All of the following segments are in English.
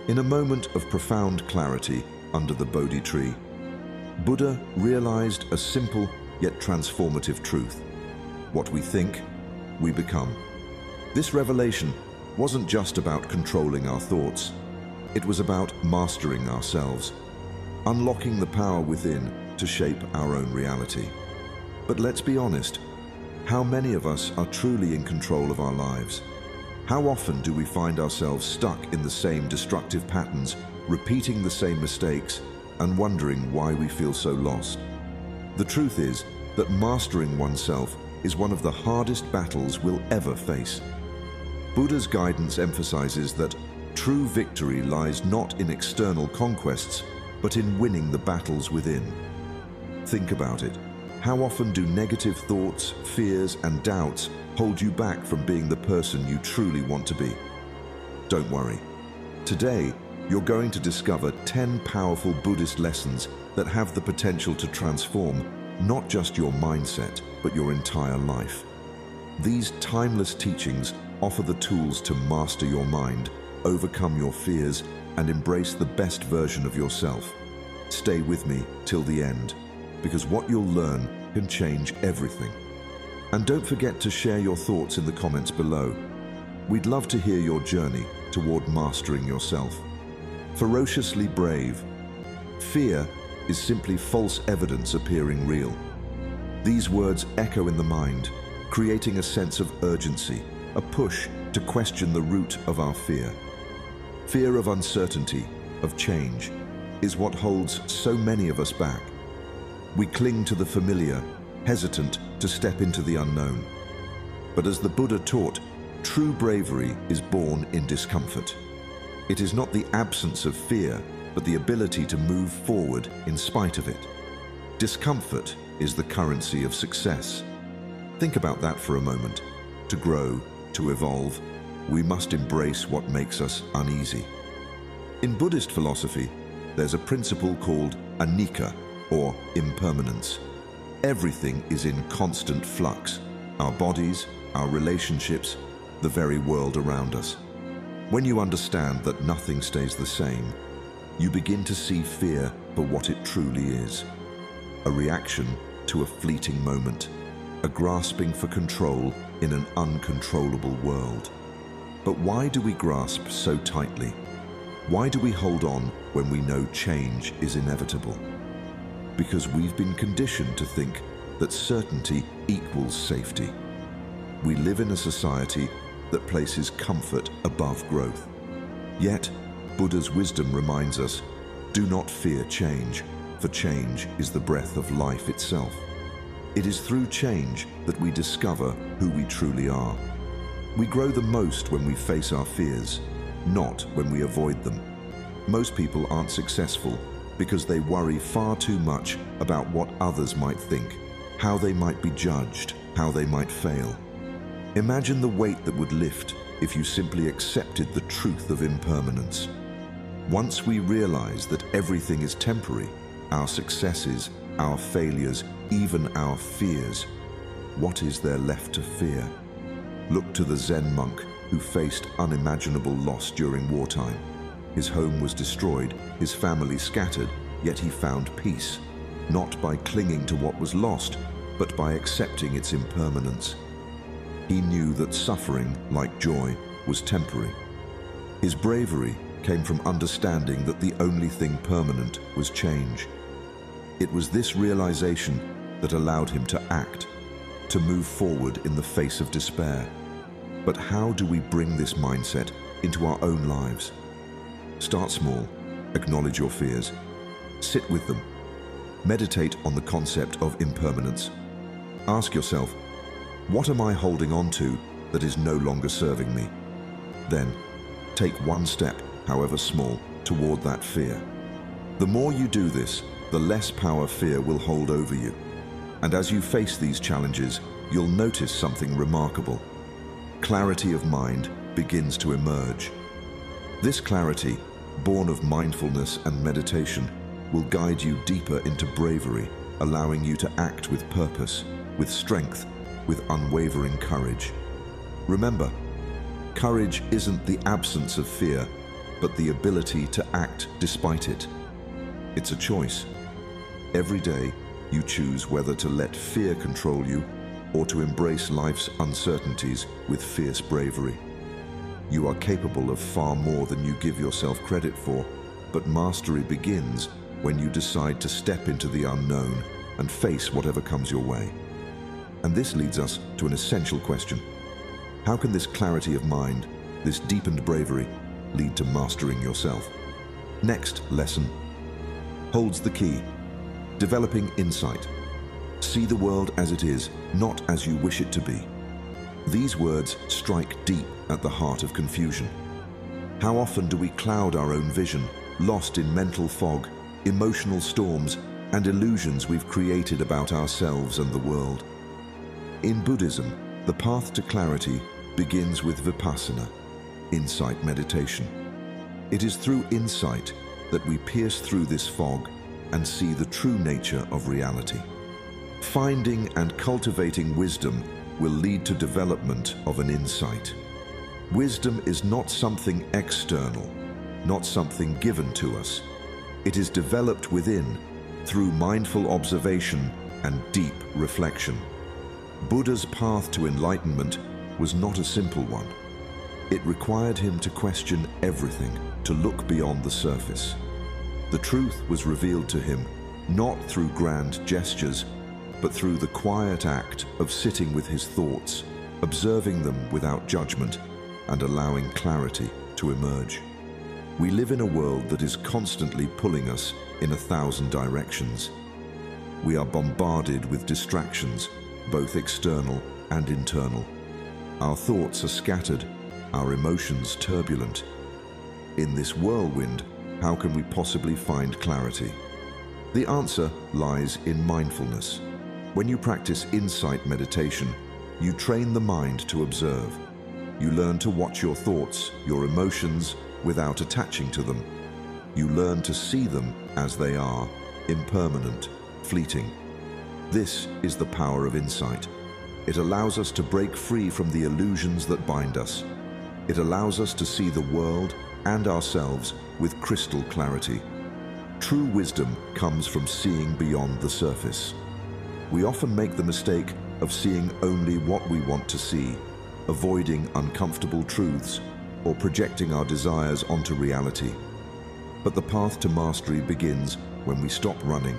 In a moment of profound clarity under the Bodhi tree, Buddha realized a simple yet transformative truth. What we think, we become. This revelation wasn't just about controlling our thoughts. It was about mastering ourselves, unlocking the power within to shape our own reality. But let's be honest, how many of us are truly in control of our lives? How often do we find ourselves stuck in the same destructive patterns, repeating the same mistakes, and wondering why we feel so lost? The truth is that mastering oneself is one of the hardest battles we'll ever face. Buddha's guidance emphasizes that true victory lies not in external conquests, but in winning the battles within. Think about it. How often do negative thoughts, fears, and doubts hold you back from being the person you truly want to be? Don't worry. Today, you're going to discover 10 powerful Buddhist lessons that have the potential to transform not just your mindset, but your entire life. These timeless teachings offer the tools to master your mind, overcome your fears, and embrace the best version of yourself. Stay with me till the end, because what you'll learn can change everything. And don't forget to share your thoughts in the comments below. We'd love to hear your journey toward mastering yourself. Ferociously brave. Fear is simply false evidence appearing real. These words echo in the mind, creating a sense of urgency, a push to question the root of our fear. Fear of uncertainty, of change, is what holds so many of us back. We cling to the familiar, hesitant to step into the unknown. But as the Buddha taught, true bravery is born in discomfort. It is not the absence of fear, but the ability to move forward in spite of it. Discomfort is the currency of success. Think about that for a moment. To grow, to evolve, we must embrace what makes us uneasy. In Buddhist philosophy, there's a principle called anicca, or impermanence. Everything is in constant flux. Our bodies, our relationships, the very world around us. When you understand that nothing stays the same, you begin to see fear for what it truly is. A reaction to a fleeting moment, a grasping for control in an uncontrollable world. But why do we grasp so tightly? Why do we hold on when we know change is inevitable? Because we've been conditioned to think that certainty equals safety. We live in a society that places comfort above growth. Yet, Buddha's wisdom reminds us, do not fear change, for change is the breath of life itself. It is through change that we discover who we truly are. We grow the most when we face our fears, not when we avoid them. Most people aren't successful because they worry far too much about what others might think, how they might be judged, how they might fail. Imagine the weight that would lift if you simply accepted the truth of impermanence. Once we realize that everything is temporary, our successes, our failures, even our fears, what is there left to fear? Look to the Zen monk who faced unimaginable loss during wartime. His home was destroyed, his family scattered, yet he found peace, not by clinging to what was lost, but by accepting its impermanence. He knew that suffering, like joy, was temporary. His bravery came from understanding that the only thing permanent was change. It was this realization that allowed him to act, to move forward in the face of despair. But how do we bring this mindset into our own lives? Start small, acknowledge your fears, sit with them, meditate on the concept of impermanence. Ask yourself, what am I holding on to that is no longer serving me? Then, take one step, however small, toward that fear. The more you do this, the less power fear will hold over you. And as you face these challenges, you'll notice something remarkable. Clarity of mind begins to emerge. This clarity, born of mindfulness and meditation, will guide you deeper into bravery, allowing you to act with purpose, with strength, with unwavering courage. Remember, courage isn't the absence of fear, but the ability to act despite it. It's a choice. Every day, you choose whether to let fear control you or to embrace life's uncertainties with fierce bravery. You are capable of far more than you give yourself credit for, but mastery begins when you decide to step into the unknown and face whatever comes your way. And this leads us to an essential question. How can this clarity of mind, this deepened bravery, lead to mastering yourself? Next lesson holds the key: developing insight. See the world as it is, not as you wish it to be. These words strike deep at the heart of confusion. How often do we cloud our own vision, lost in mental fog, emotional storms, and illusions we've created about ourselves and the world? In Buddhism, the path to clarity begins with vipassana, insight meditation. It is through insight that we pierce through this fog and see the true nature of reality. Finding and cultivating wisdom will lead to development of an insight. Wisdom is not something external, not something given to us. It is developed within through mindful observation and deep reflection. Buddha's path to enlightenment was not a simple one. It required him to question everything, to look beyond the surface. The truth was revealed to him not through grand gestures, but through the quiet act of sitting with his thoughts, observing them without judgment, and allowing clarity to emerge. We live in a world that is constantly pulling us in 1,000 directions. We are bombarded with distractions, both external and internal. Our thoughts are scattered, our emotions turbulent. In this whirlwind, how can we possibly find clarity? The answer lies in mindfulness. When you practice insight meditation, you train the mind to observe. You learn to watch your thoughts, your emotions, without attaching to them. You learn to see them as they are, impermanent, fleeting. This is the power of insight. It allows us to break free from the illusions that bind us. It allows us to see the world and ourselves with crystal clarity. True wisdom comes from seeing beyond the surface. We often make the mistake of seeing only what we want to see, avoiding uncomfortable truths, or projecting our desires onto reality. But the path to mastery begins when we stop running,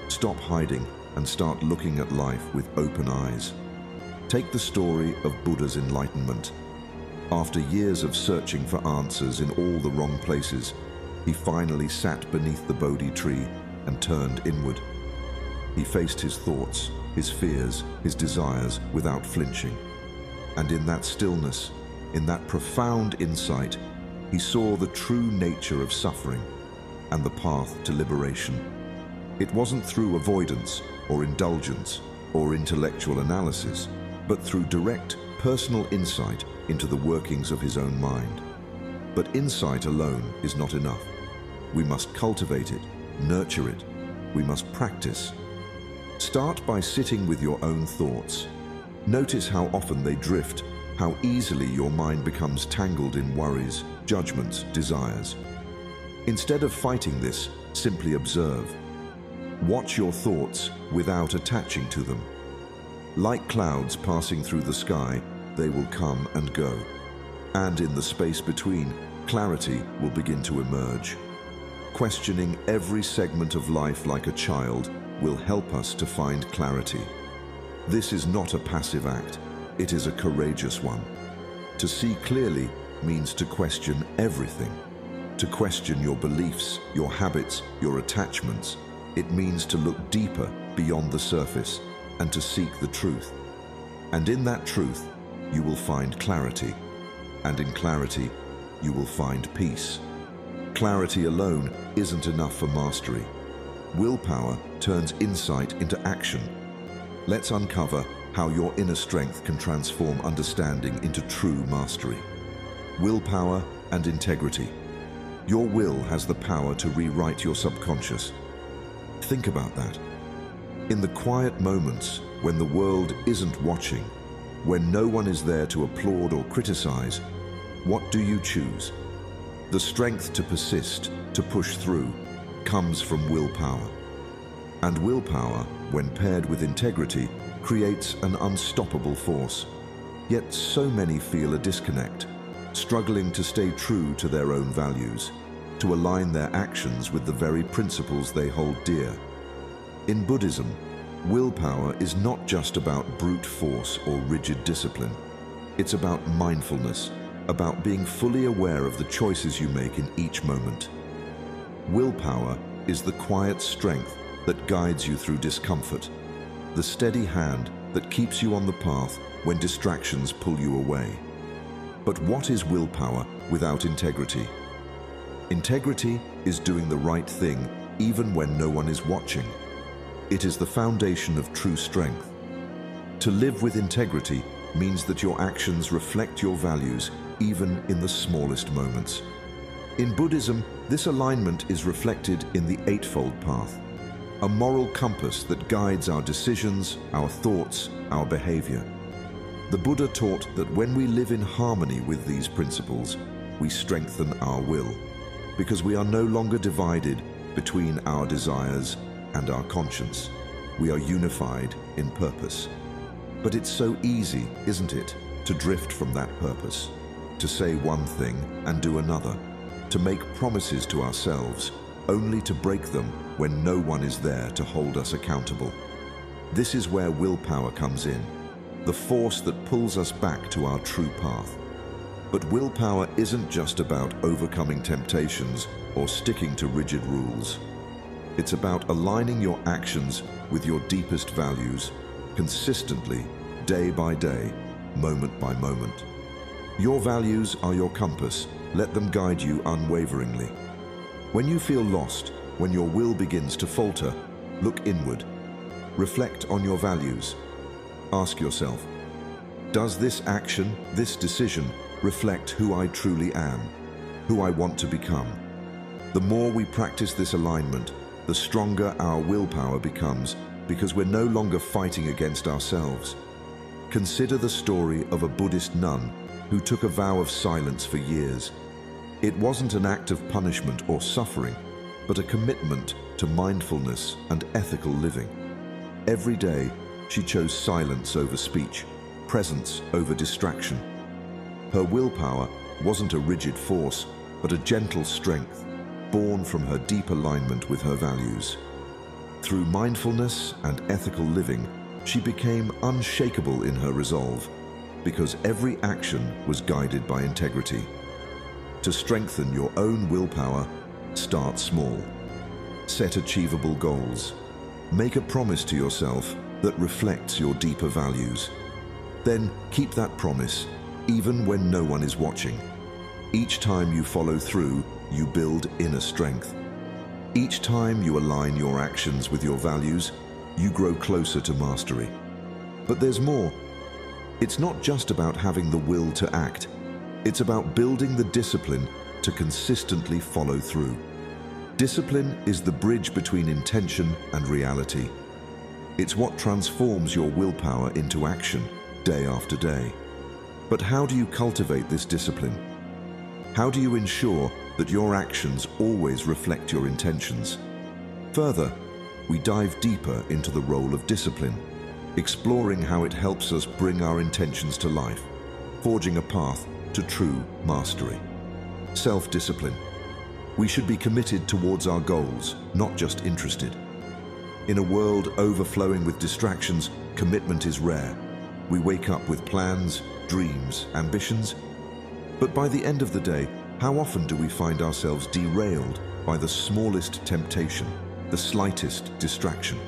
stop hiding, and start looking at life with open eyes. Take the story of Buddha's enlightenment. After years of searching for answers in all the wrong places, he finally sat beneath the Bodhi tree and turned inward. He faced his thoughts, his fears, his desires without flinching. And in that stillness, in that profound insight, he saw the true nature of suffering and the path to liberation. It wasn't through avoidance or indulgence or intellectual analysis, but through direct, personal insight into the workings of his own mind. But insight alone is not enough. We must cultivate it, nurture it. We must practice. Start by sitting with your own thoughts. Notice how often they drift, how easily your mind becomes tangled in worries, judgments, desires. Instead of fighting this, simply observe. Watch your thoughts without attaching to them. Like clouds passing through the sky, they will come and go. And in the space between, clarity will begin to emerge. Questioning every segment of life like a child will help us to find clarity. This is not a passive act, it is a courageous one. To see clearly means to question everything. To question your beliefs, your habits, your attachments. It means to look deeper beyond the surface and to seek the truth. And in that truth, you will find clarity. And in clarity, you will find peace. Clarity alone isn't enough for mastery. Willpower turns insight into action. Let's uncover how your inner strength can transform understanding into true mastery. Willpower and integrity. Your will has the power to rewrite your subconscious. Think about that. In the quiet moments when the world isn't watching, when no one is there to applaud or criticize, what do you choose? The strength to persist, to push through, comes from willpower. And willpower, when paired with integrity, creates an unstoppable force. Yet so many feel a disconnect, struggling to stay true to their own values, to align their actions with the very principles they hold dear. In Buddhism, willpower is not just about brute force or rigid discipline. It's about mindfulness, about being fully aware of the choices you make in each moment. Willpower is the quiet strength that guides you through discomfort, the steady hand that keeps you on the path when distractions pull you away. But what is willpower without integrity? Integrity is doing the right thing even when no one is watching. It is the foundation of true strength. To live with integrity means that your actions reflect your values even in the smallest moments. In Buddhism, this alignment is reflected in the Eightfold Path, a moral compass that guides our decisions, our thoughts, our behavior. The Buddha taught that when we live in harmony with these principles, we strengthen our will, because we are no longer divided between our desires and our conscience. We are unified in purpose. But it's so easy, isn't it, to drift from that purpose, to say one thing and do another, to make promises to ourselves only to break them when no one is there to hold us accountable. This is where willpower comes in, the force that pulls us back to our true path. But willpower isn't just about overcoming temptations or sticking to rigid rules. It's about aligning your actions with your deepest values, consistently, day by day, moment by moment. Your values are your compass. Let them guide you unwaveringly. When you feel lost, when your will begins to falter, look inward. Reflect on your values. Ask yourself, does this action, this decision, reflect who I truly am, who I want to become? The more we practice this alignment, the stronger our willpower becomes, because we're no longer fighting against ourselves. Consider the story of a Buddhist nun who took a vow of silence for years. It wasn't an act of punishment or suffering, but a commitment to mindfulness and ethical living. Every day, she chose silence over speech, presence over distraction. Her willpower wasn't a rigid force, but a gentle strength, born from her deep alignment with her values. Through mindfulness and ethical living, she became unshakable in her resolve, because every action was guided by integrity. To strengthen your own willpower, start small. Set achievable goals. Make a promise to yourself that reflects your deeper values. Then keep that promise, even when no one is watching. Each time you follow through, you build inner strength. Each time you align your actions with your values, you grow closer to mastery. But there's more. It's not just about having the will to act. It's about building the discipline to consistently follow through. Discipline is the bridge between intention and reality. It's what transforms your willpower into action day after day. But how do you cultivate this discipline? How do you ensure that your actions always reflect your intentions? Further, we dive deeper into the role of discipline, exploring how it helps us bring our intentions to life, forging a path to true mastery. Self-discipline. We should be committed towards our goals, not just interested. In a world overflowing with distractions, commitment is rare. We wake up with plans, dreams, ambitions. But by the end of the day, how often do we find ourselves derailed by the smallest temptation, the slightest distraction?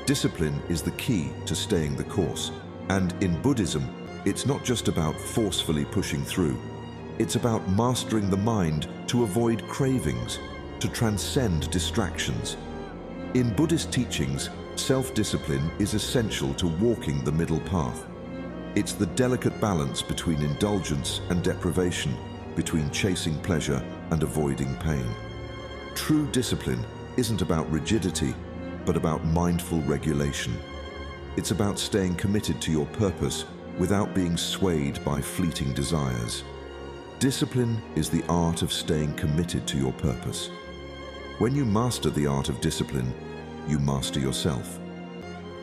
Discipline is the key to staying the course. And in Buddhism, it's not just about forcefully pushing through. It's about mastering the mind to avoid cravings, to transcend distractions. In Buddhist teachings, self-discipline is essential to walking the middle path. It's the delicate balance between indulgence and deprivation, between chasing pleasure and avoiding pain. True discipline isn't about rigidity, but about mindful regulation. It's about staying committed to your purpose without being swayed by fleeting desires. Discipline is the art of staying committed to your purpose. When you master the art of discipline, you master yourself.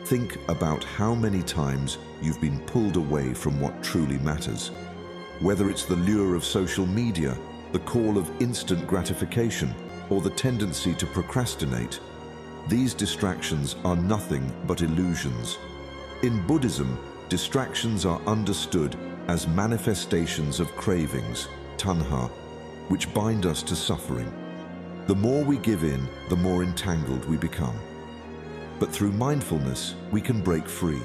Think about how many times you've been pulled away from what truly matters. Whether it's the lure of social media, the call of instant gratification, or the tendency to procrastinate, these distractions are nothing but illusions. In Buddhism, distractions are understood as manifestations of cravings, tanha, which bind us to suffering. The more we give in, the more entangled we become. But through mindfulness, we can break free.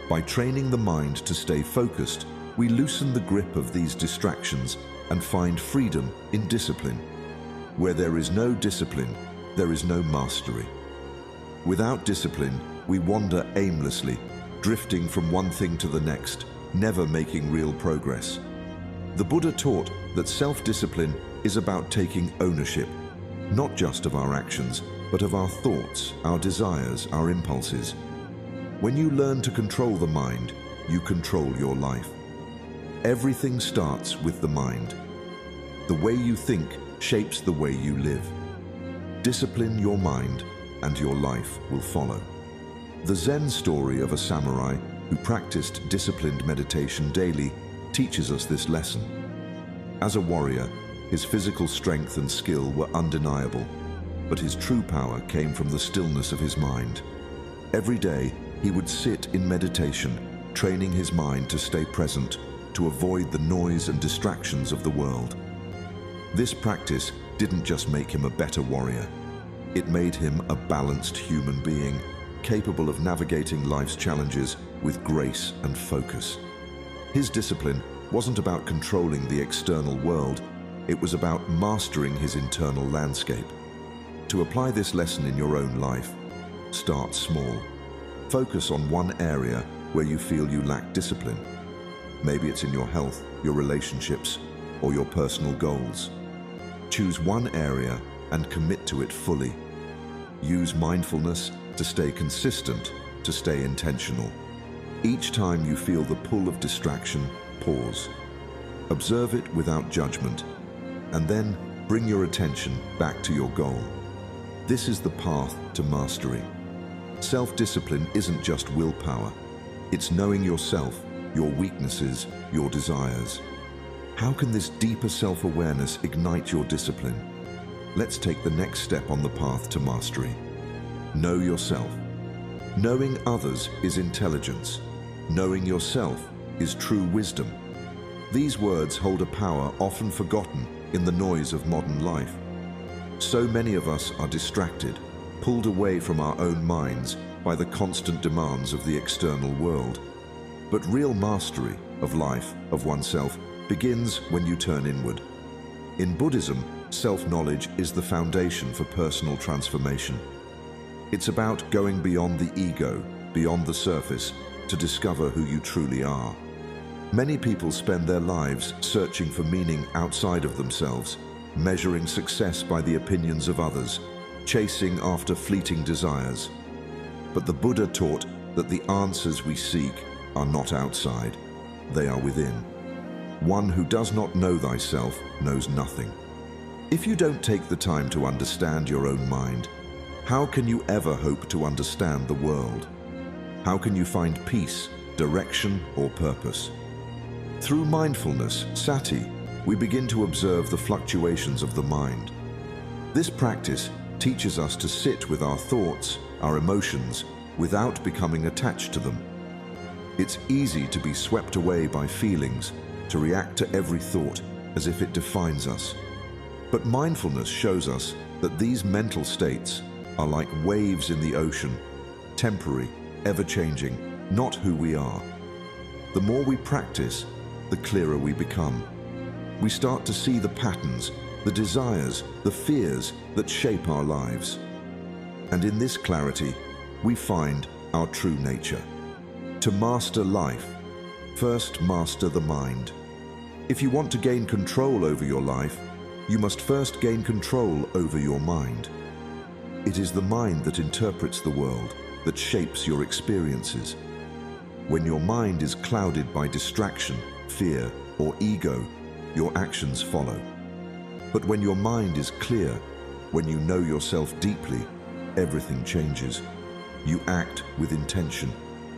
By training the mind to stay focused, we loosen the grip of these distractions and find freedom in discipline. Where there is no discipline, there is no mastery. Without discipline, we wander aimlessly, drifting from one thing to the next, never making real progress. The Buddha taught that self-discipline is about taking ownership, not just of our actions, but of our thoughts, our desires, our impulses. When you learn to control the mind, you control your life. Everything starts with the mind. The way you think shapes the way you live. Discipline your mind, and your life will follow. The Zen story of a samurai who practiced disciplined meditation daily teaches us this lesson. As a warrior, his physical strength and skill were undeniable, but his true power came from the stillness of his mind. Every day, he would sit in meditation, training his mind to stay present, to avoid the noise and distractions of the world. This practice didn't just make him a better warrior. It made him a balanced human being, capable of navigating life's challenges with grace and focus. His discipline wasn't about controlling the external world, it was about mastering his internal landscape. To apply this lesson in your own life, start small. Focus on one area where you feel you lack discipline. Maybe it's in your health, your relationships, or your personal goals. Choose one area and commit to it fully. Use mindfulness to stay consistent, to stay intentional. Each time you feel the pull of distraction, pause. Observe it without judgment, and then bring your attention back to your goal. This is the path to mastery. Self-discipline isn't just willpower. It's knowing yourself, your weaknesses, your desires. How can this deeper self-awareness ignite your discipline? Let's take the next step on the path to mastery. Know yourself. Knowing others is intelligence. Knowing yourself is true wisdom. These words hold a power often forgotten in the noise of modern life. So many of us are distracted, pulled away from our own minds by the constant demands of the external world. But real mastery of life, of oneself, begins when you turn inward. In Buddhism, self-knowledge is the foundation for personal transformation. It's about going beyond the ego, beyond the surface, to discover who you truly are. Many people spend their lives searching for meaning outside of themselves, measuring success by the opinions of others, chasing after fleeting desires. But the Buddha taught that the answers we seek are not outside, they are within. One who does not know thyself knows nothing. If you don't take the time to understand your own mind, how can you ever hope to understand the world? How can you find peace, direction, or purpose? Through mindfulness, sati, we begin to observe the fluctuations of the mind. This practice teaches us to sit with our thoughts, our emotions, without becoming attached to them. It's easy to be swept away by feelings, to react to every thought as if it defines us. But mindfulness shows us that these mental states are like waves in the ocean, temporary, ever-changing, not who we are. The more we practice, the clearer we become. We start to see the patterns, the desires, the fears that shape our lives. And in this clarity, we find our true nature. To master life, first master the mind. If you want to gain control over your life, you must first gain control over your mind. It is the mind that interprets the world, that shapes your experiences. When your mind is clouded by distraction, fear, or ego, your actions follow. But when your mind is clear, when you know yourself deeply, everything changes. You act with intention.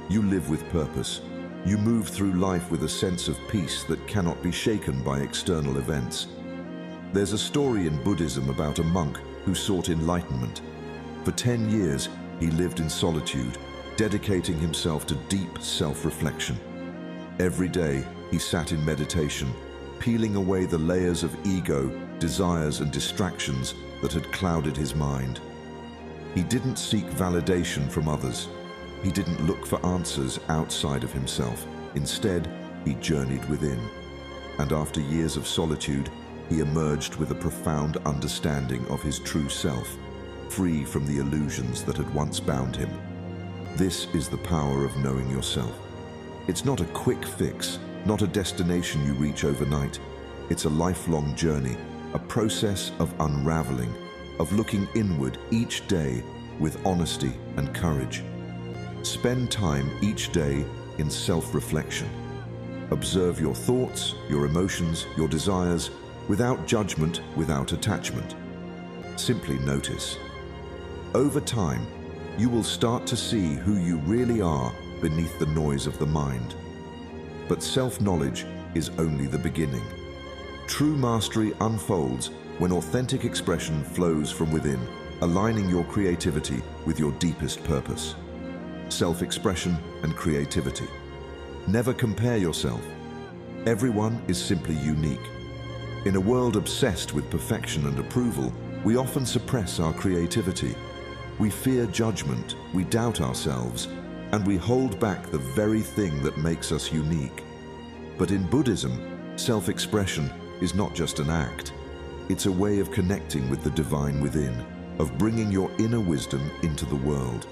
You live with purpose. You move through life with a sense of peace that cannot be shaken by external events. There's a story in Buddhism about a monk who sought enlightenment. For 10 years, he lived in solitude, dedicating himself to deep self-reflection. Every day, he sat in meditation, peeling away the layers of ego, desires, and distractions that had clouded his mind. He didn't seek validation from others. He didn't look for answers outside of himself. Instead, he journeyed within. And after years of solitude, he emerged with a profound understanding of his true self, free from the illusions that had once bound him. This is the power of knowing yourself. It's not a quick fix, not a destination you reach overnight. It's a lifelong journey, a process of unraveling, of looking inward each day with honesty and courage. Spend time each day in self-reflection. Observe your thoughts, your emotions, your desires, without judgment, without attachment. Simply notice. Over time, you will start to see who you really are beneath the noise of the mind. But self-knowledge is only the beginning. True mastery unfolds when authentic expression flows from within, aligning your creativity with your deepest purpose. Self-expression and creativity. Never compare yourself. Everyone is simply unique. In a world obsessed with perfection and approval, we often suppress our creativity. We fear judgment, we doubt ourselves, and we hold back the very thing that makes us unique. But in Buddhism, self-expression is not just an act. It's a way of connecting with the divine within, of bringing your inner wisdom into the world.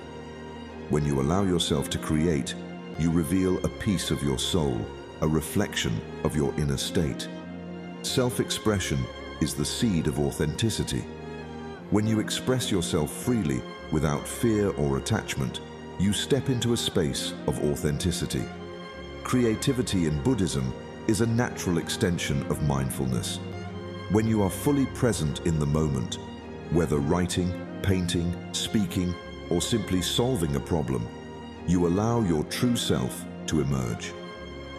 When you allow yourself to create, you reveal a piece of your soul, a reflection of your inner state. Self-expression is the seed of authenticity. When you express yourself freely, without fear or attachment, you step into a space of authenticity. Creativity in Buddhism is a natural extension of mindfulness. When you are fully present in the moment, whether writing, painting, speaking, or simply solving a problem, you allow your true self to emerge.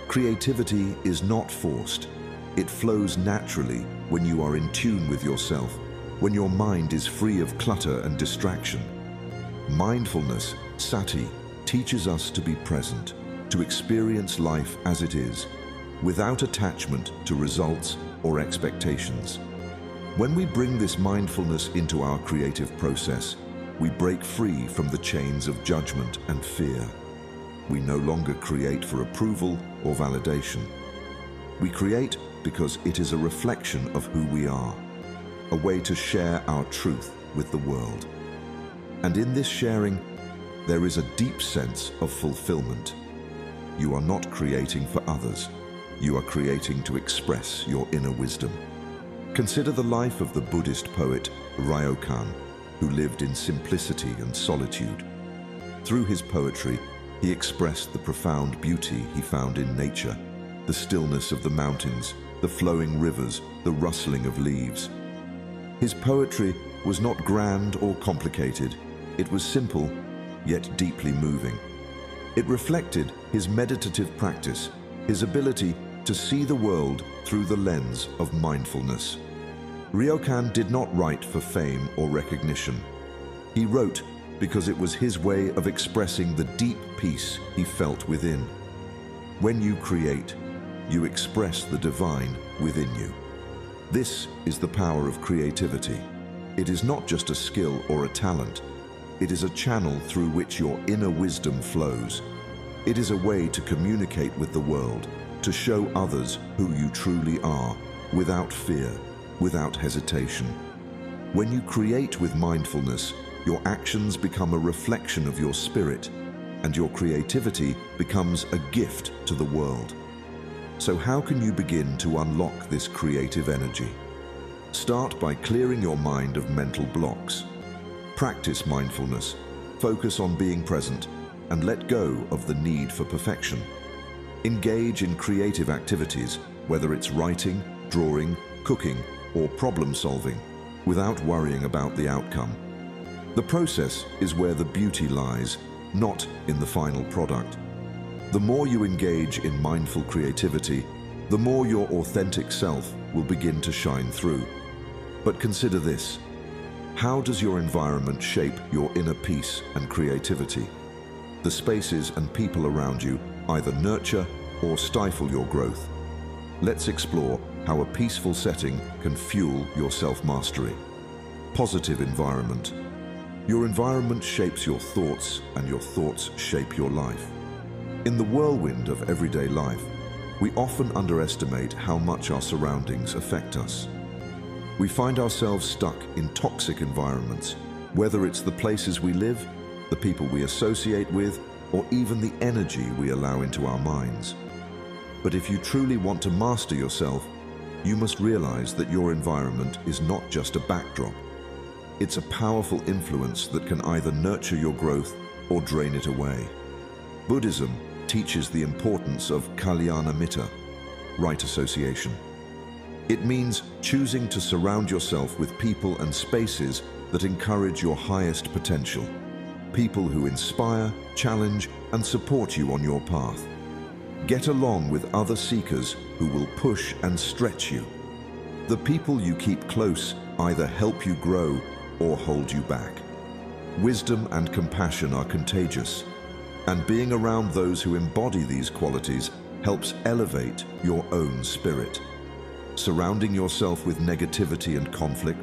Creativity is not forced. It flows naturally when you are in tune with yourself, when your mind is free of clutter and distraction. Mindfulness, sati, teaches us to be present, to experience life as it is, without attachment to results or expectations. When we bring this mindfulness into our creative process, we break free from the chains of judgment and fear. We no longer create for approval or validation. We create because it is a reflection of who we are, a way to share our truth with the world. And in this sharing, there is a deep sense of fulfillment. You are not creating for others. You are creating to express your inner wisdom. Consider the life of the Buddhist poet Ryokan, who lived in simplicity and solitude. Through his poetry, he expressed the profound beauty he found in nature, the stillness of the mountains, the flowing rivers, the rustling of leaves. His poetry was not grand or complicated. It was simple, yet deeply moving. It reflected his meditative practice, his ability to see the world through the lens of mindfulness. Ryokan did not write for fame or recognition. He wrote because it was his way of expressing the deep peace he felt within. When you create, you express the divine within you. This is the power of creativity. It is not just a skill or a talent. It is a channel through which your inner wisdom flows. It is a way to communicate with the world, to show others who you truly are, without fear, without hesitation. When you create with mindfulness, your actions become a reflection of your spirit, and your creativity becomes a gift to the world. So how can you begin to unlock this creative energy? Start by clearing your mind of mental blocks. Practice mindfulness, focus on being present, and let go of the need for perfection. Engage in creative activities, whether it's writing, drawing, cooking, or problem solving, without worrying about the outcome. The process is where the beauty lies, not in the final product. The more you engage in mindful creativity, the more your authentic self will begin to shine through. But consider this: how does your environment shape your inner peace and creativity? The spaces and people around you either nurture or stifle your growth. Let's explore how a peaceful setting can fuel your self-mastery. Positive environment. Your environment shapes your thoughts, and your thoughts shape your life. In the whirlwind of everyday life, we often underestimate how much our surroundings affect us. We find ourselves stuck in toxic environments, whether it's the places we live, the people we associate with, or even the energy we allow into our minds. But if you truly want to master yourself, you must realize that your environment is not just a backdrop. It's a powerful influence that can either nurture your growth or drain it away. Buddhism teaches the importance of kalyana mitta, right association. It means choosing to surround yourself with people and spaces that encourage your highest potential. People who inspire, challenge, and support you on your path. Get along with other seekers who will push and stretch you. The people you keep close either help you grow or hold you back. Wisdom and compassion are contagious, and being around those who embody these qualities helps elevate your own spirit. Surrounding yourself with negativity and conflict,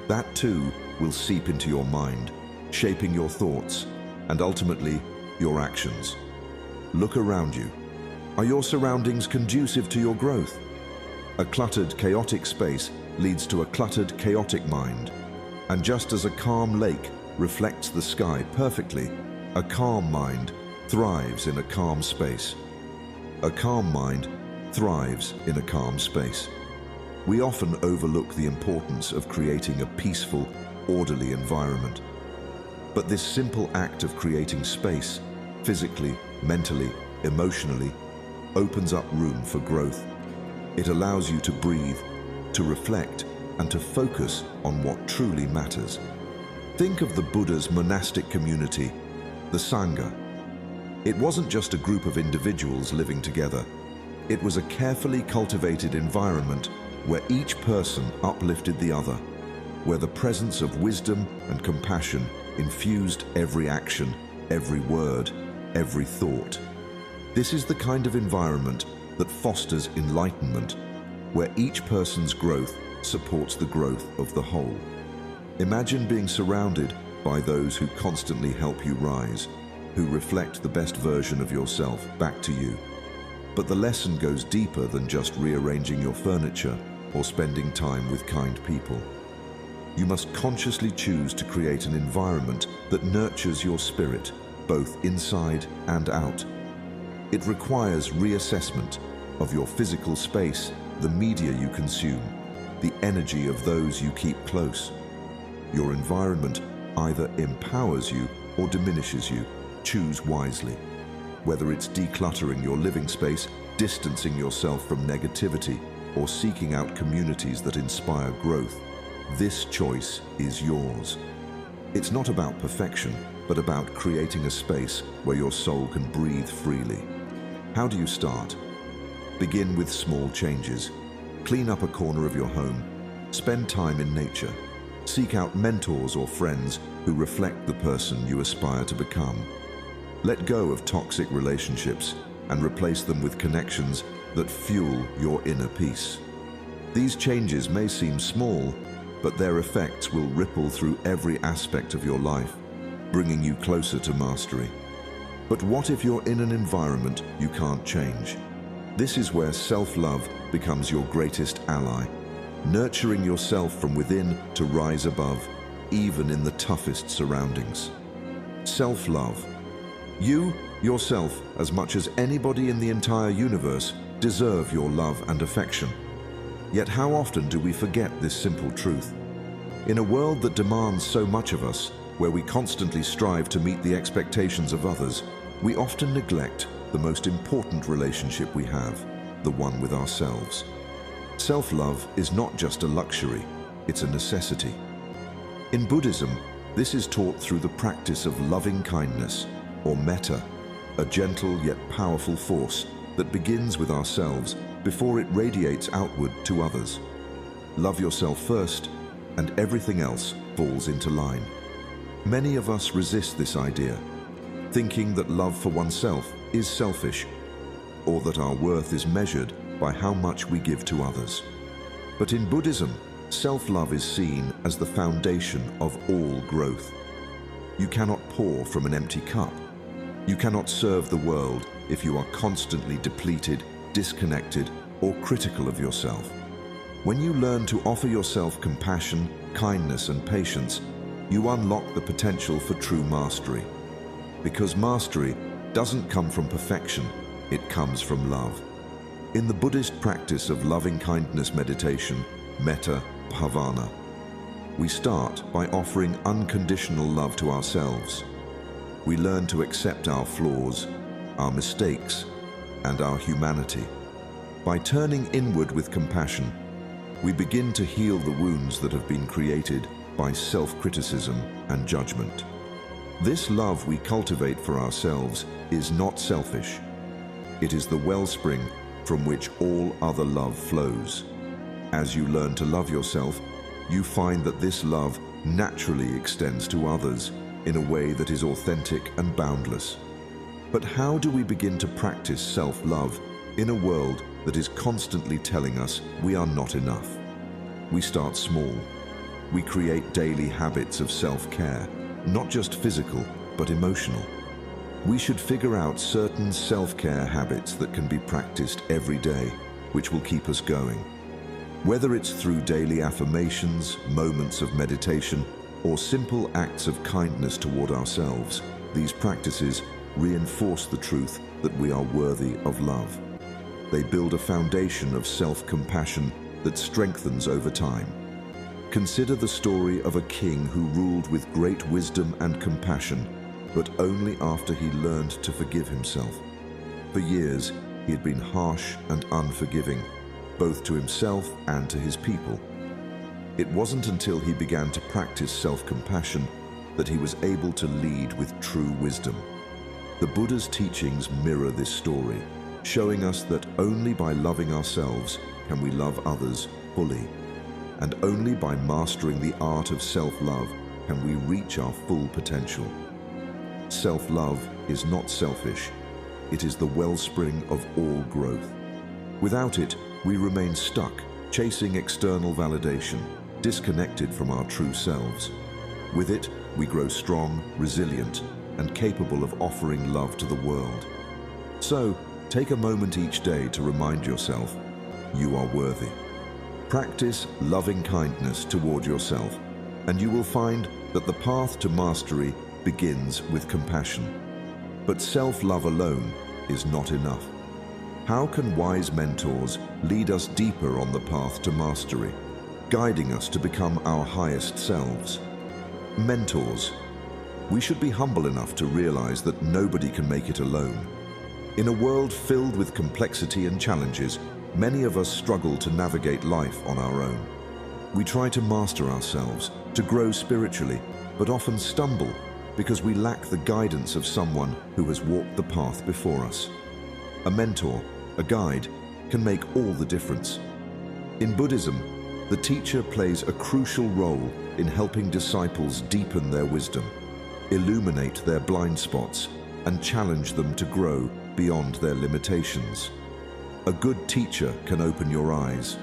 that too will seep into your mind, shaping your thoughts and ultimately your actions. Look around you. Are your surroundings conducive to your growth? A cluttered, chaotic space leads to a cluttered, chaotic mind. And just as a calm lake reflects the sky perfectly, a calm mind thrives in a calm space. A calm mind thrives in a calm space. We often overlook the importance of creating a peaceful, orderly environment. But this simple act of creating space, physically, mentally, emotionally, opens up room for growth. It allows you to breathe, to reflect, and to focus on what truly matters. Think of the Buddha's monastic community, the Sangha. It wasn't just a group of individuals living together. It was a carefully cultivated environment where each person uplifted the other, where the presence of wisdom and compassion infused every action, every word, every thought. This is the kind of environment that fosters enlightenment, where each person's growth supports the growth of the whole. Imagine being surrounded by those who constantly help you rise, who reflect the best version of yourself back to you. But the lesson goes deeper than just rearranging your furniture or spending time with kind people. You must consciously choose to create an environment that nurtures your spirit, both inside and out. It requires reassessment of your physical space, the media you consume, the energy of those you keep close. Your environment either empowers you or diminishes you. Choose wisely. Whether it's decluttering your living space, distancing yourself from negativity, or seeking out communities that inspire growth, this choice is yours. It's not about perfection, but about creating a space where your soul can breathe freely. How do you start? Begin with small changes. Clean up a corner of your home. Spend time in nature. Seek out mentors or friends who reflect the person you aspire to become. Let go of toxic relationships and replace them with connections that fuel your inner peace. These changes may seem small, but their effects will ripple through every aspect of your life, bringing you closer to mastery. But what if you're in an environment you can't change? This is where self-love becomes your greatest ally, nurturing yourself from within to rise above, even in the toughest surroundings. Self-love. You, yourself, as much as anybody in the entire universe, deserve your love and affection. Yet how often do we forget this simple truth? In a world that demands so much of us, where we constantly strive to meet the expectations of others, we often neglect the most important relationship we have, the one with ourselves. Self-love is not just a luxury, it's a necessity. In Buddhism, this is taught through the practice of loving kindness, or metta, a gentle yet powerful force that begins with ourselves before it radiates outward to others. Love yourself first, and everything else falls into line. Many of us resist this idea, thinking that love for oneself is selfish, or that our worth is measured by how much we give to others. But in Buddhism, self-love is seen as the foundation of all growth. You cannot pour from an empty cup. You cannot serve the world if you are constantly depleted, disconnected, or critical of yourself. When you learn to offer yourself compassion, kindness, and patience, you unlock the potential for true mastery. Because mastery doesn't come from perfection, it comes from love. In the Buddhist practice of loving-kindness meditation, metta bhavana, we start by offering unconditional love to ourselves. We learn to accept our flaws, our mistakes, and our humanity. By turning inward with compassion, we begin to heal the wounds that have been created by self-criticism and judgment. This love we cultivate for ourselves is not selfish. It is the wellspring from which all other love flows. As you learn to love yourself, you find that this love naturally extends to others in a way that is authentic and boundless. But how do we begin to practice self-love in a world that is constantly telling us we are not enough? We start small. We create daily habits of self-care, not just physical, but emotional. We should figure out certain self-care habits that can be practiced every day, which will keep us going. Whether it's through daily affirmations, moments of meditation, or simple acts of kindness toward ourselves, these practices reinforce the truth that we are worthy of love. They build a foundation of self-compassion that strengthens over time. Consider the story of a king who ruled with great wisdom and compassion, but only after he learned to forgive himself. For years, he had been harsh and unforgiving, both to himself and to his people. It wasn't until he began to practice self-compassion that he was able to lead with true wisdom. The Buddha's teachings mirror this story, showing us that only by loving ourselves can we love others fully, and only by mastering the art of self-love can we reach our full potential. Self-love is not selfish. It is the wellspring of all growth. Without it, we remain stuck, chasing external validation, disconnected from our true selves. With it, we grow strong, resilient, and capable of offering love to the world. So, take a moment each day to remind yourself, you are worthy. Practice loving kindness toward yourself, and you will find that the path to mastery begins with compassion. But self-love alone is not enough. How can wise mentors lead us deeper on the path to mastery, guiding us to become our highest selves? Mentors. We should be humble enough to realize that nobody can make it alone. In a world filled with complexity and challenges, many of us struggle to navigate life on our own. We try to master ourselves, to grow spiritually, but often stumble because we lack the guidance of someone who has walked the path before us. A mentor, a guide, can make all the difference. In Buddhism, the teacher plays a crucial role in helping disciples deepen their wisdom, illuminate their blind spots, and challenge them to grow beyond their limitations. A good teacher can open your eyes,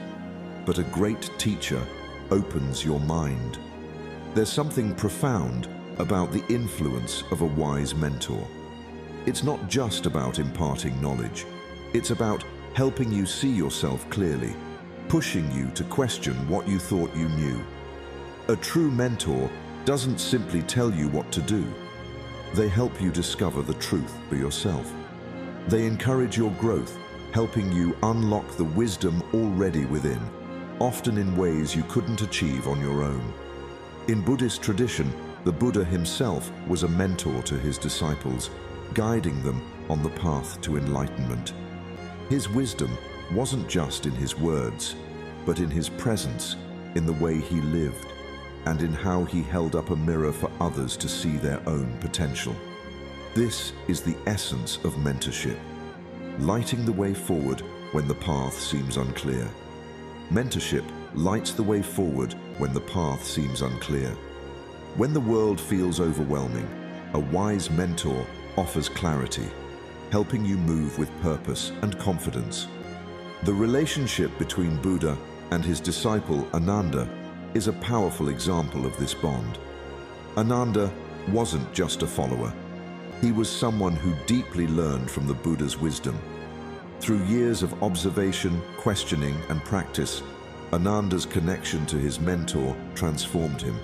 but a great teacher opens your mind. There's something profound about the influence of a wise mentor. It's not just about imparting knowledge. It's about helping you see yourself clearly, pushing you to question what you thought you knew. A true mentor doesn't simply tell you what to do. They help you discover the truth for yourself. They encourage your growth, helping you unlock the wisdom already within, often in ways you couldn't achieve on your own. In Buddhist tradition, the Buddha himself was a mentor to his disciples, guiding them on the path to enlightenment. His wisdom wasn't just in his words, but in his presence, in the way he lived, and in how he held up a mirror for others to see their own potential. This is the essence of mentorship, lighting the way forward when the path seems unclear. Mentorship lights the way forward when the path seems unclear. When the world feels overwhelming, a wise mentor offers clarity, helping you move with purpose and confidence. The relationship between Buddha and his disciple Ananda is a powerful example of this bond. Ananda wasn't just a follower. He was someone who deeply learned from the Buddha's wisdom. Through years of observation, questioning, and practice, Ananda's connection to his mentor transformed him.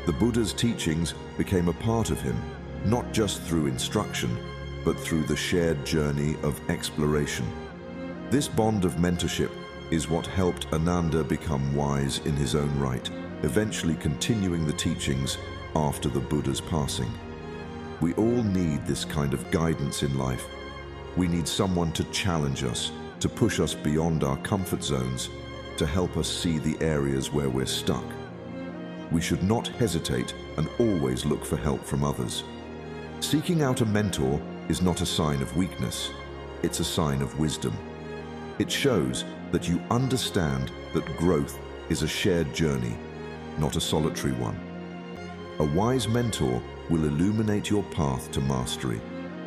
The Buddha's teachings became a part of him, not just through instruction, but through the shared journey of exploration. This bond of mentorship is what helped Ananda become wise in his own right, eventually continuing the teachings after the Buddha's passing. We all need this kind of guidance in life. We need someone to challenge us, to push us beyond our comfort zones, to help us see the areas where we're stuck. We should not hesitate and always look for help from others. Seeking out a mentor is not a sign of weakness, it's a sign of wisdom. It shows that you understand that growth is a shared journey, not a solitary one. A wise mentor will illuminate your path to mastery,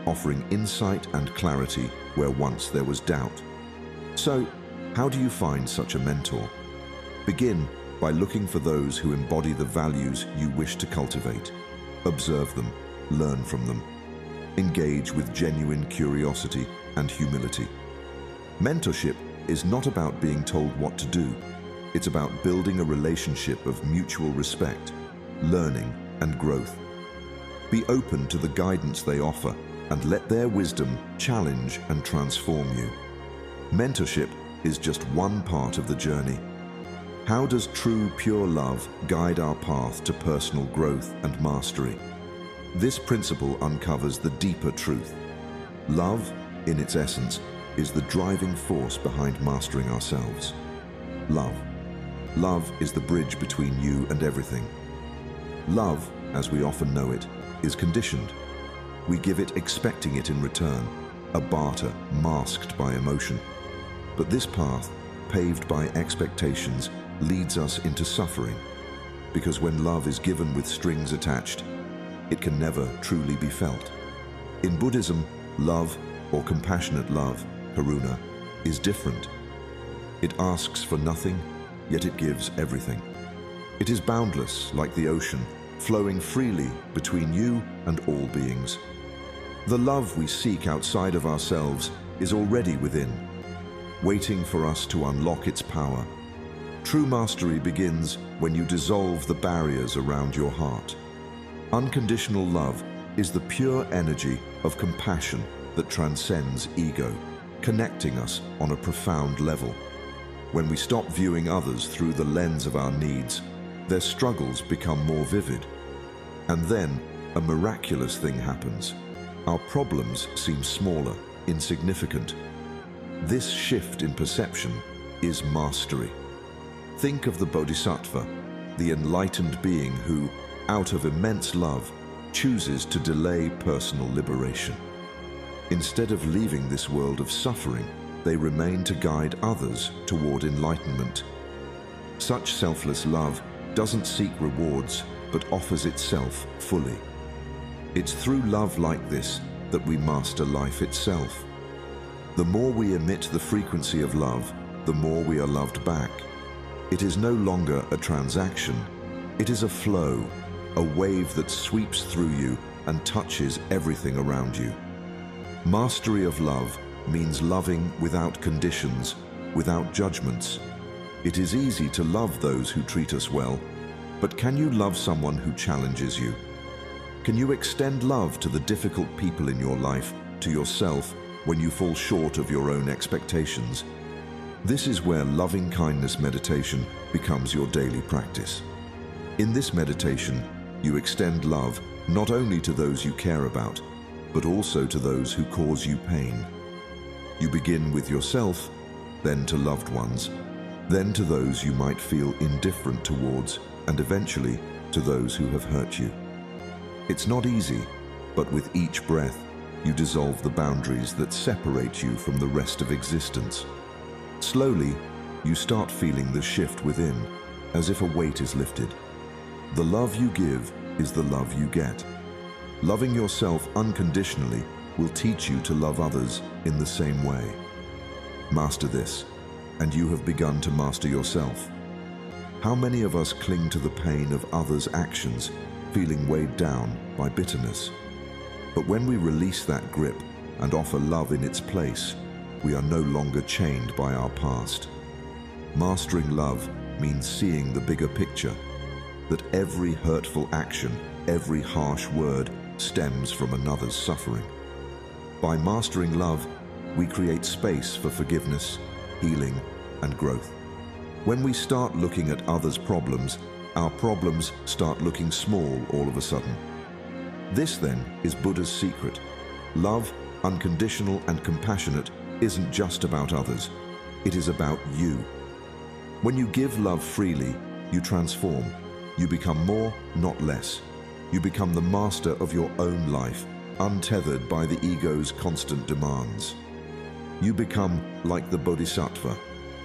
offering insight and clarity where once there was doubt. So, how do you find such a mentor? Begin by looking for those who embody the values you wish to cultivate. Observe them, learn from them. Engage with genuine curiosity and humility. Mentorship is not about being told what to do. It's about building a relationship of mutual respect, learning, and growth. Be open to the guidance they offer and let their wisdom challenge and transform you. Mentorship is just one part of the journey. How does true, pure love guide our path to personal growth and mastery? This principle uncovers the deeper truth. Love, in its essence, is the driving force behind mastering ourselves. Love. Love is the bridge between you and everything. Love, as we often know it, is conditioned. We give it expecting it in return, a barter masked by emotion. But this path, paved by expectations, leads us into suffering, because when love is given with strings attached, it can never truly be felt. In Buddhism, love, or compassionate love, karuna, is different. It asks for nothing, yet it gives everything. It is boundless, like the ocean, flowing freely between you and all beings. The love we seek outside of ourselves is already within, waiting for us to unlock its power. True mastery begins when you dissolve the barriers around your heart. Unconditional love is the pure energy of compassion that transcends ego, connecting us on a profound level. When we stop viewing others through the lens of our needs, their struggles become more vivid. And then a miraculous thing happens. Our problems seem smaller, insignificant. This shift in perception is mastery. Think of the Bodhisattva, the enlightened being who, out of immense love, chooses to delay personal liberation. Instead of leaving this world of suffering, they remain to guide others toward enlightenment. Such selfless love doesn't seek rewards, but offers itself fully. It's through love like this that we master life itself. The more we emit the frequency of love, the more we are loved back. It is no longer a transaction. It is a flow, a wave that sweeps through you and touches everything around you. Mastery of love means loving without conditions, without judgments. It is easy to love those who treat us well, but can you love someone who challenges you? Can you extend love to the difficult people in your life, to yourself, when you fall short of your own expectations? This is where loving kindness meditation becomes your daily practice. In this meditation, you extend love not only to those you care about, but also to those who cause you pain. You begin with yourself, then to loved ones, then to those you might feel indifferent towards, and eventually to those who have hurt you. It's not easy, but with each breath, you dissolve the boundaries that separate you from the rest of existence. Slowly, you start feeling the shift within, as if a weight is lifted. The love you give is the love you get. Loving yourself unconditionally will teach you to love others in the same way. Master this, and you have begun to master yourself. How many of us cling to the pain of others' actions, feeling weighed down by bitterness? But when we release that grip and offer love in its place, we are no longer chained by our past. Mastering love means seeing the bigger picture, that every hurtful action, every harsh word stems from another's suffering. By mastering love, we create space for forgiveness, healing, and growth. When we start looking at others' problems, our problems start looking small all of a sudden. This, then, is Buddha's secret. Love, unconditional and compassionate, isn't just about others. It is about you. When you give love freely, you transform. You become more, not less. You become the master of your own life, untethered by the ego's constant demands. You become like the Bodhisattva,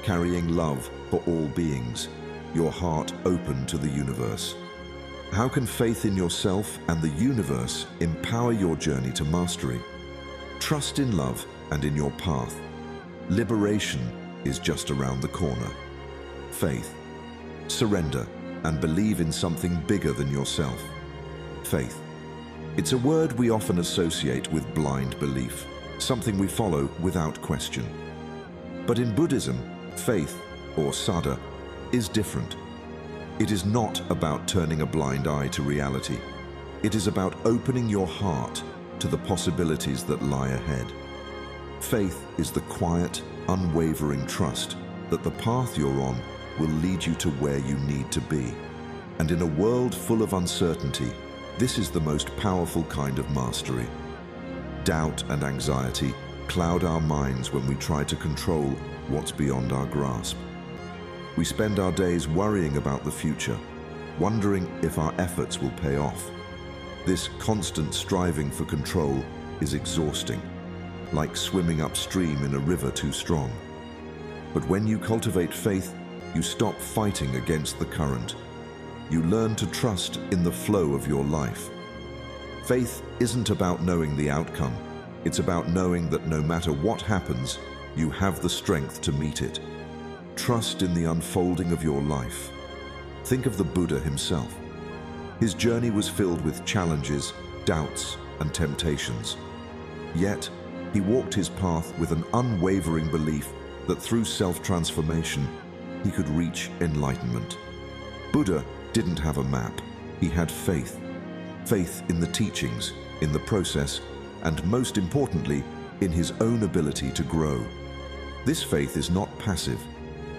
carrying love for all beings, your heart open to the universe. How can faith in yourself and the universe empower your journey to mastery? Trust in love and in your path. Liberation is just around the corner. Faith. Surrender and believe in something bigger than yourself. Faith. It's a word we often associate with blind belief, something we follow without question. But in Buddhism, faith, or saddha, is different. It is not about turning a blind eye to reality. It is about opening your heart to the possibilities that lie ahead. Faith is the quiet, unwavering trust that the path you're on will lead you to where you need to be. And in a world full of uncertainty, this is the most powerful kind of mastery. Doubt and anxiety cloud our minds when we try to control what's beyond our grasp. We spend our days worrying about the future, wondering if our efforts will pay off. This constant striving for control is exhausting, like swimming upstream in a river too strong. But when you cultivate faith, you stop fighting against the current. You learn to trust in the flow of your life. Faith isn't about knowing the outcome. It's about knowing that no matter what happens, you have the strength to meet it. Trust in the unfolding of your life. Think of the Buddha himself. His journey was filled with challenges, doubts, and temptations. Yet, he walked his path with an unwavering belief that through self-transformation, he could reach enlightenment. Buddha didn't have a map. He had faith. Faith in the teachings, in the process, and most importantly, in his own ability to grow. This faith is not passive.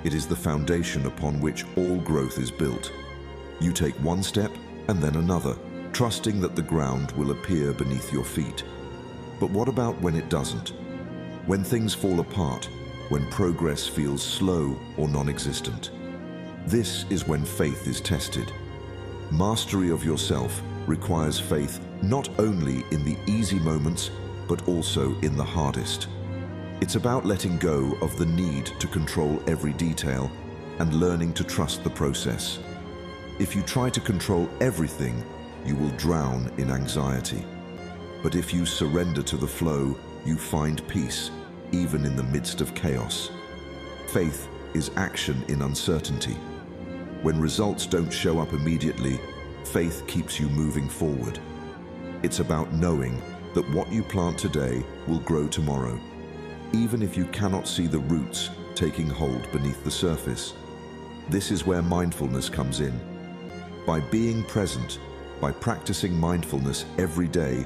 It is the foundation upon which all growth is built. You take one step and then another, trusting that the ground will appear beneath your feet. But what about when it doesn't? When things fall apart, when progress feels slow or non-existent? This is when faith is tested. Mastery of yourself requires faith not only in the easy moments, but also in the hardest. It's about letting go of the need to control every detail and learning to trust the process. If you try to control everything, you will drown in anxiety. But if you surrender to the flow, you find peace, even in the midst of chaos. Faith is action in uncertainty. When results don't show up immediately, faith keeps you moving forward. It's about knowing that what you plant today will grow tomorrow, even if you cannot see the roots taking hold beneath the surface. This is where mindfulness comes in. By being present, by practicing mindfulness every day,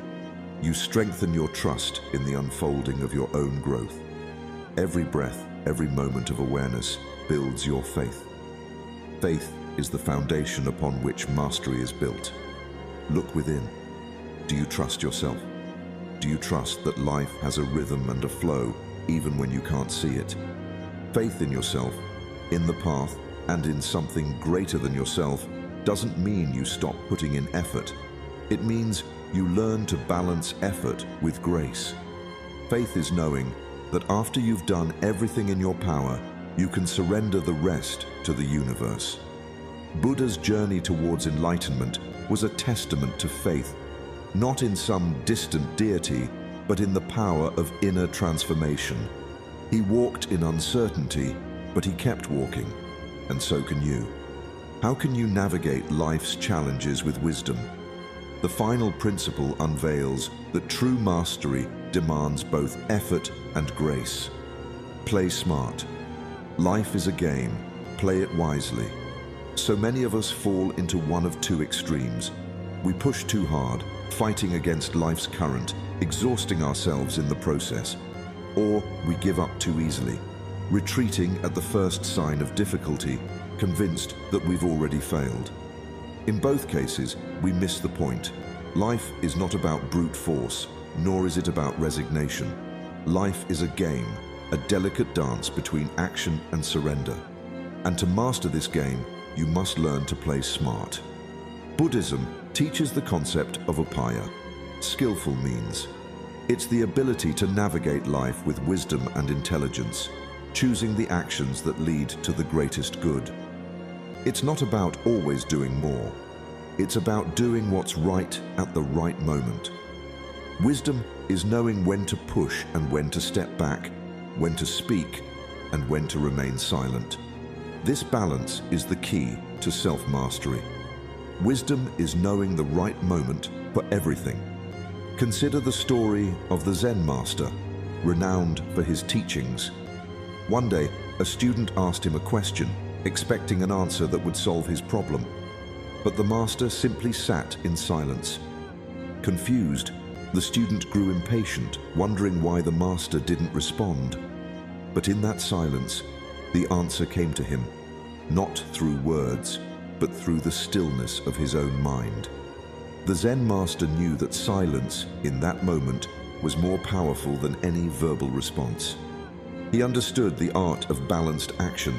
you strengthen your trust in the unfolding of your own growth. Every breath, every moment of awareness builds your faith. Faith is the foundation upon which mastery is built. Look within. Do you trust yourself? Do you trust that life has a rhythm and a flow, even when you can't see it? Faith in yourself in the path and in something greater than yourself doesn't mean you stop putting in effort. It means you learn to balance effort with grace. Faith is knowing that after you've done everything in your power, you can surrender the rest to the universe. Buddha's journey towards enlightenment was a testament to faith, not in some distant deity, but in the power of inner transformation. He walked in uncertainty, but he kept walking, and so can you. How can you navigate life's challenges with wisdom? The final principle unveils that true mastery demands both effort and grace. Play smart. Life is a game. Play it wisely. So many of us fall into one of two extremes. We push too hard, fighting against life's current, exhausting ourselves in the process. Or we give up too easily, retreating at the first sign of difficulty, convinced that we've already failed. In both cases, we miss the point. Life is not about brute force, nor is it about resignation. Life is a game, a delicate dance between action and surrender. And to master this game, you must learn to play smart. Buddhism teaches the concept of upaya, skillful means. It's the ability to navigate life with wisdom and intelligence, choosing the actions that lead to the greatest good. It's not about always doing more. It's about doing what's right at the right moment. Wisdom is knowing when to push and when to step back, when to speak and when to remain silent. This balance is the key to self-mastery. Wisdom is knowing the right moment for everything. Consider the story of the Zen master, renowned for his teachings. One day, a student asked him a question, expecting an answer that would solve his problem. But the master simply sat in silence. Confused, the student grew impatient, wondering why the master didn't respond. But in that silence, the answer came to him, not through words, but through the stillness of his own mind. The Zen master knew that silence, in that moment, was more powerful than any verbal response. He understood the art of balanced action,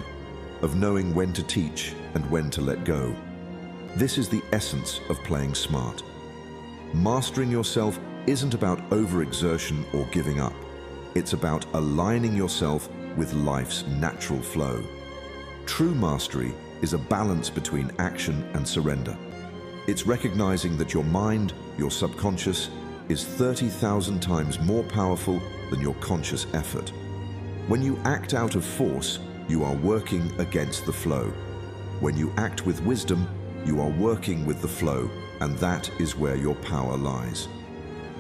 of knowing when to teach and when to let go. This is the essence of playing smart. Mastering yourself isn't about overexertion or giving up. It's about aligning yourself with life's natural flow. True mastery is a balance between action and surrender. It's recognizing that your mind, your subconscious, is 30,000 times more powerful than your conscious effort. When you act out of force, you are working against the flow. When you act with wisdom, you are working with the flow, and that is where your power lies.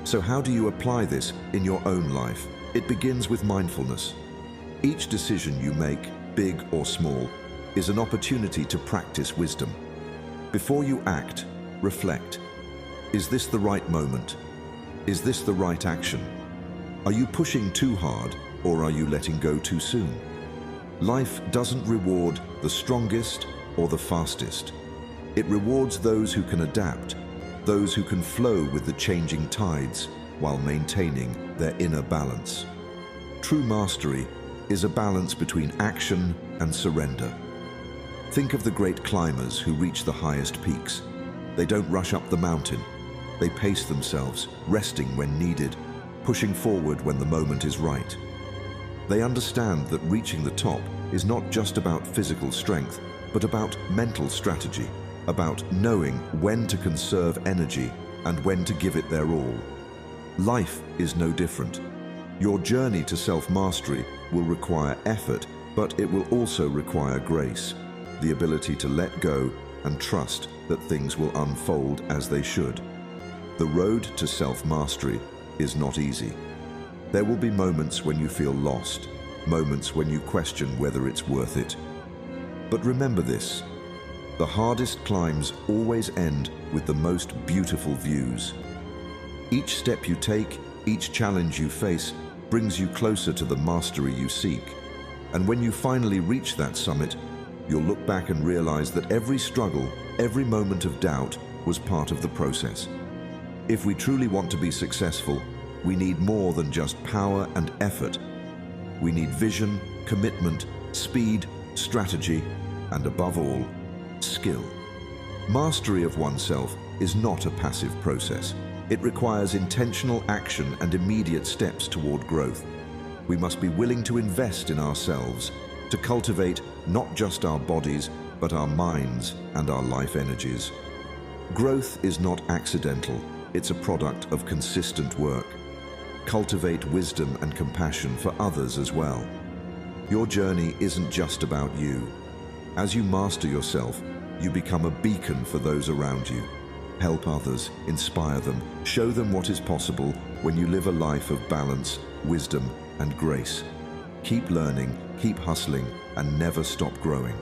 So how do you apply this in your own life? It begins with mindfulness. Each decision you make, big or small, is an opportunity to practice wisdom. Before you act, reflect. Is this the right moment? Is this the right action? Are you pushing too hard, or are you letting go too soon? Life doesn't reward the strongest or the fastest. It rewards those who can adapt, those who can flow with the changing tides while maintaining their inner balance. True mastery is a balance between action and surrender. Think of the great climbers who reach the highest peaks. They don't rush up the mountain. They pace themselves, resting when needed, pushing forward when the moment is right. They understand that reaching the top is not just about physical strength, but about mental strategy, about knowing when to conserve energy and when to give it their all. Life is no different. Your journey to self-mastery will require effort, but it will also require grace, the ability to let go and trust that things will unfold as they should. The road to self-mastery is not easy. There will be moments when you feel lost, moments when you question whether it's worth it. But remember this, the hardest climbs always end with the most beautiful views. Each step you take, each challenge you face, brings you closer to the mastery you seek. And when you finally reach that summit, you'll look back and realize that every struggle, every moment of doubt was part of the process. If we truly want to be successful, we need more than just power and effort. We need vision, commitment, speed, strategy, and above all, skill. Mastery of oneself is not a passive process. It requires intentional action and immediate steps toward growth. We must be willing to invest in ourselves, to cultivate not just our bodies, but our minds and our life energies. Growth is not accidental, it's a product of consistent work. Cultivate wisdom and compassion for others as well. Your journey isn't just about you. As you master yourself, you become a beacon for those around you. Help others, inspire them, show them what is possible when you live a life of balance, wisdom, and grace. Keep learning, keep hustling, and never stop growing.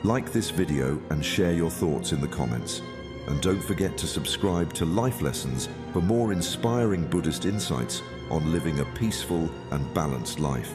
Like this video and share your thoughts in the comments. And don't forget to subscribe to Life Lessons for more inspiring Buddhist insights on living a peaceful and balanced life.